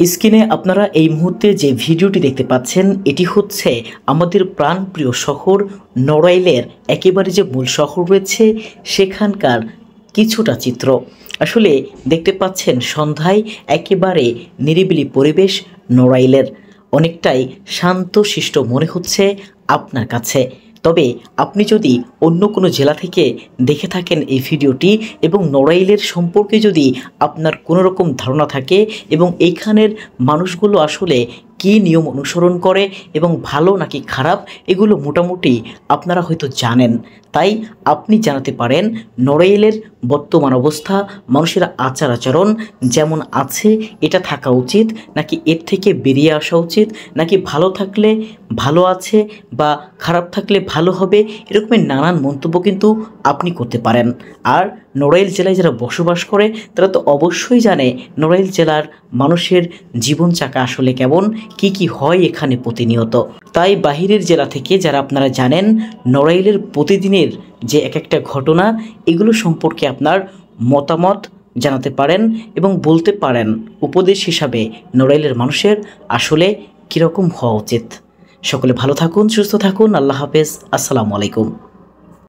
স্ক্রিনে আপনারা এই মুহূর্তে যে ভিডিওটি দেখতে পাচ্ছেন এটি হচ্ছে আমাদের প্রাণপ্রিয় শহর নড়াইলের একেবারে যে মূল শহর রয়েছে সেখানকার কিছুটা চিত্র। আসলে দেখতে পাচ্ছেন সন্ধ্যায় একেবারে নিরিবিলি পরিবেশ নড়াইলের, অনেকটাই শান্তশিষ্ট মনে হচ্ছে আপনার কাছে। তবে আপনি যদি অন্য কোনো জেলা থেকে দেখে থাকেন এই ভিডিওটি এবং নড়াইলের সম্পর্কে যদি আপনার কোনো রকম ধারণা থাকে এবং এইখানের মানুষগুলো আসলে কী নিয়ম অনুসরণ করে এবং ভালো নাকি খারাপ এগুলো মোটামুটি আপনারা হয়তো জানেন, তাই আপনি জানাতে পারেন নড়াইলের বর্তমান অবস্থা, মানুষের আচার আচরণ যেমন আছে এটা থাকা উচিত নাকি এর থেকে বেরিয়ে আসা উচিত, নাকি ভালো থাকলে ভালো আছে বা খারাপ থাকলে ভালো হবে, এরকমের নানান মন্তব্য কিন্তু আপনি করতে পারেন। আর নড়াইল জেলায় যারা বসবাস করে তারা তো অবশ্যই জানে নড়াইল জেলার মানুষের জীবন চাকা আসলে কেমন, কি হয় এখানে প্রতিনিয়ত। তাই বাহিরের জেলা থেকে যারা আপনারা জানেন নড়াইলের প্রতিদিনের যে এক একটা ঘটনা এগুলো সম্পর্কে আপনার মতামত জানাতে পারেন এবং বলতে পারেন উপদেশ হিসাবে নড়াইলের মানুষের আসলে কীরকম হওয়া উচিত। সকলে ভালো থাকুন, সুস্থ থাকুন, আল্লাহ হাফেজ, আসসালামু আলাইকুম।